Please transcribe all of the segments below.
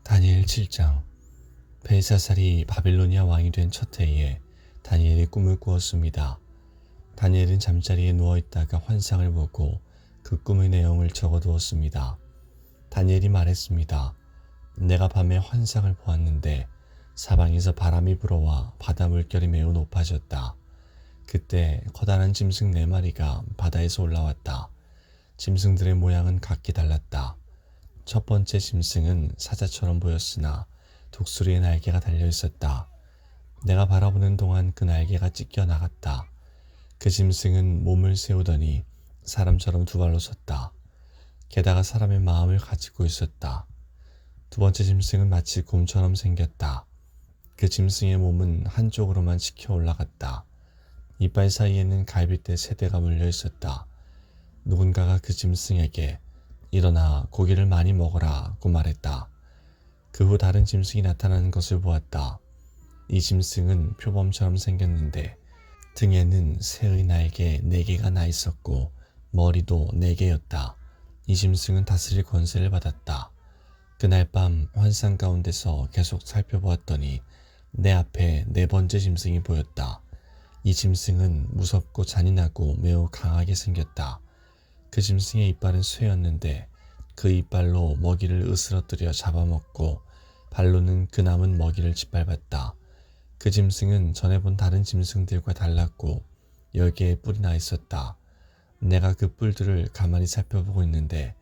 다니엘 7장. 벨사살이 바빌로니아 왕이 된 첫 해에 다니엘이 꿈을 꾸었습니다. 다니엘은 잠자리에 누워있다가 환상을 보고 그 꿈의 내용을 적어두었습니다. 다니엘이 말했습니다. 내가 밤에 환상을 보았는데 사방에서 바람이 불어와 바다 물결이 매우 높아졌다. 그때 커다란 짐승 4마리가 바다에서 올라왔다. 짐승들의 모양은 각기 달랐다. 첫 번째 짐승은 사자처럼 보였으나 독수리의 날개가 달려 있었다. 내가 바라보는 동안 그 날개가 찢겨 나갔다. 그 짐승은 몸을 세우더니 사람처럼 2발로 섰다. 게다가 사람의 마음을 가지고 있었다. 두 번째 짐승은 마치 곰처럼 생겼다. 그 짐승의 몸은 한쪽으로만 치켜 올라갔다. 이빨 사이에는 갈빗대 3대가 물려 있었다. 누군가가 그 짐승에게 일어나 고기를 많이 먹어라고 말했다. 그 후 다른 짐승이 나타나는 것을 보았다. 이 짐승은 표범처럼 생겼는데 등에는 새의 날개 4개가 나 있었고 머리도 4개였다. 이 짐승은 다스릴 권세를 받았다. 그날 밤 환상 가운데서 계속 살펴보았더니 내 앞에 4번째 짐승이 보였다. 이 짐승은 무섭고 잔인하고 매우 강하게 생겼다. 그 짐승의 이빨은 쇠였는데 그 이빨로 먹이를 으스러뜨려 잡아먹고 발로는 그 남은 먹이를 짓밟았다. 그 짐승은 전에 본 다른 짐승들과 달랐고 10개의 뿔이 나 있었다. 내가 그 뿔들을 가만히 살펴보고 있는데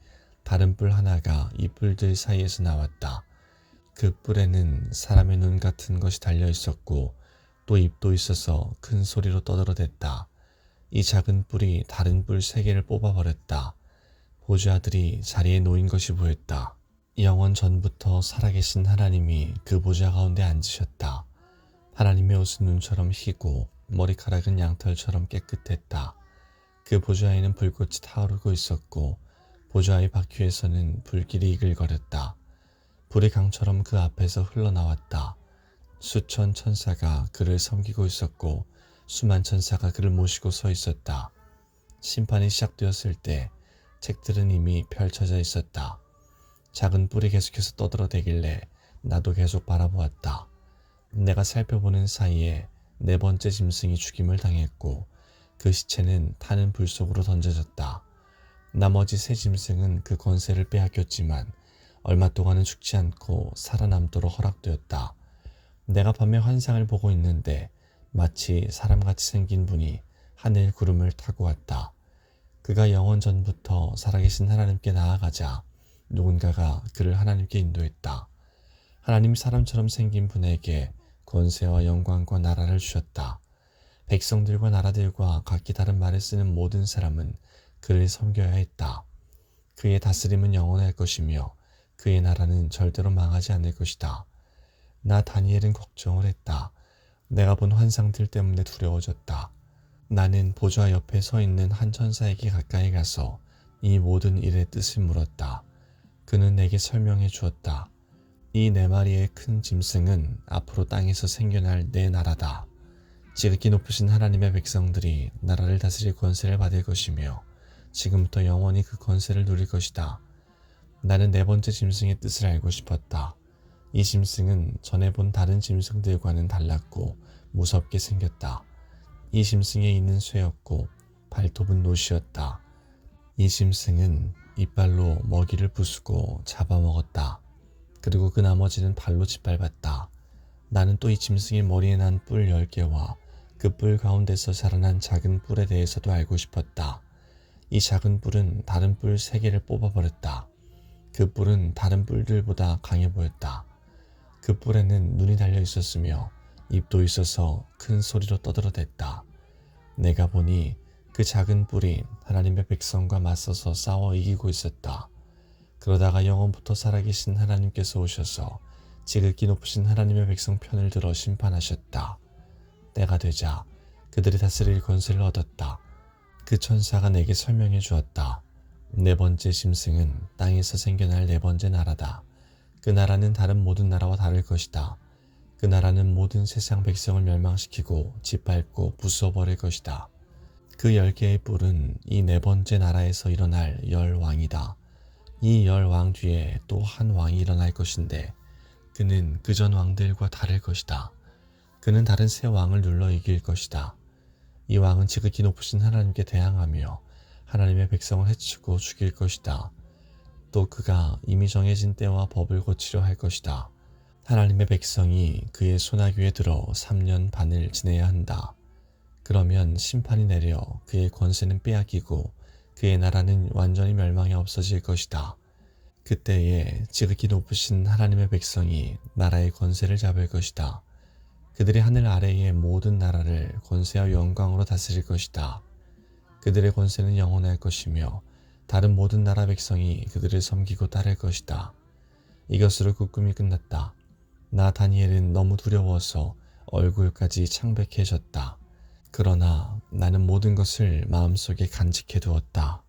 다른 뿔 하나가 이 뿔들 사이에서 나왔다. 그 뿔에는 사람의 눈 같은 것이 달려 있었고 또 입도 있어서 큰 소리로 떠들어댔다. 이 작은 뿔이 다른 뿔 3개를 뽑아버렸다. 보좌들이 자리에 놓인 것이 보였다. 영원 전부터 살아계신 하나님이 그 보좌 가운데 앉으셨다. 하나님의 옷은 눈처럼 희고 머리카락은 양털처럼 깨끗했다. 그 보좌에는 불꽃이 타오르고 있었고 보좌의 바퀴에서는 불길이 이글거렸다. 불의 강처럼 그 앞에서 흘러나왔다. 수천 천사가 그를 섬기고 있었고 수만 천사가 그를 모시고 서 있었다. 심판이 시작되었을 때 책들은 이미 펼쳐져 있었다. 작은 뿔이 계속해서 떠들어대길래 나도 계속 바라보았다. 내가 살펴보는 사이에 4번째 짐승이 죽임을 당했고 그 시체는 타는 불 속으로 던져졌다. 나머지 3 짐승은 그 권세를 빼앗겼지만 얼마 동안은 죽지 않고 살아남도록 허락되었다. 내가 밤에 환상을 보고 있는데 마치 사람같이 생긴 분이 하늘 구름을 타고 왔다. 그가 영원 전부터 살아계신 하나님께 나아가자 누군가가 그를 하나님께 인도했다. 하나님이 사람처럼 생긴 분에게 권세와 영광과 나라를 주셨다. 백성들과 나라들과 각기 다른 말을 쓰는 모든 사람은 그를 섬겨야 했다. 그의 다스림은 영원할 것이며 그의 나라는 절대로 망하지 않을 것이다. 나 다니엘은 걱정을 했다. 내가 본 환상들 때문에 두려워졌다. 나는 보좌 옆에 서 있는 한 천사에게 가까이 가서 이 모든 일의 뜻을 물었다. 그는 내게 설명해 주었다. 이 4마리의 큰 짐승은 앞으로 땅에서 생겨날 내 나라다. 지극히 높으신 하나님의 백성들이 나라를 다스릴 권세를 받을 것이며 지금부터 영원히 그 권세를 누릴 것이다. 나는 4번째 짐승의 뜻을 알고 싶었다. 이 짐승은 전에 본 다른 짐승들과는 달랐고 무섭게 생겼다. 이 짐승에 있는 쇠였고 발톱은 노시였다. 이 짐승은 이빨로 먹이를 부수고 잡아먹었다. 그리고 그 나머지는 발로 짓밟았다. 나는 또 이 짐승의 머리에 난 뿔 10개와 그 뿔 가운데서 자라난 작은 뿔에 대해서도 알고 싶었다. 이 작은 뿔은 다른 뿔 3개를 뽑아버렸다. 그 뿔은 다른 뿔들보다 강해 보였다. 그 뿔에는 눈이 달려 있었으며 입도 있어서 큰 소리로 떠들어댔다. 내가 보니 그 작은 뿔이 하나님의 백성과 맞서서 싸워 이기고 있었다. 그러다가 영원부터 살아계신 하나님께서 오셔서 지극히 높으신 하나님의 백성 편을 들어 심판하셨다. 때가 되자 그들이 다스릴 권세를 얻었다. 그 천사가 내게 설명해 주었다. 4번째 짐승은 땅에서 생겨날 4번째 나라다. 그 나라는 다른 모든 나라와 다를 것이다. 그 나라는 모든 세상 백성을 멸망시키고 짓밟고 부숴버릴 것이다. 그 10개의 뿔은 이 4번째 나라에서 일어날 10왕이다. 이 10왕 뒤에 또 한 왕이 일어날 것인데 그는 그전 왕들과 다를 것이다. 그는 다른 새 왕을 눌러 이길 것이다. 이 왕은 지극히 높으신 하나님께 대항하며 하나님의 백성을 해치고 죽일 것이다. 또 그가 이미 정해진 때와 법을 고치려 할 것이다. 하나님의 백성이 그의 소나귀에 들어 3년 반을 지내야 한다. 그러면 심판이 내려 그의 권세는 빼앗기고 그의 나라는 완전히 멸망에 없어질 것이다. 그때에 지극히 높으신 하나님의 백성이 나라의 권세를 잡을 것이다. 그들이 하늘 아래의 모든 나라를 권세와 영광으로 다스릴 것이다. 그들의 권세는 영원할 것이며 다른 모든 나라 백성이 그들을 섬기고 따를 것이다. 이것으로 그 꿈이 끝났다. 나 다니엘은 너무 두려워서 얼굴까지 창백해졌다. 그러나 나는 모든 것을 마음속에 간직해 두었다.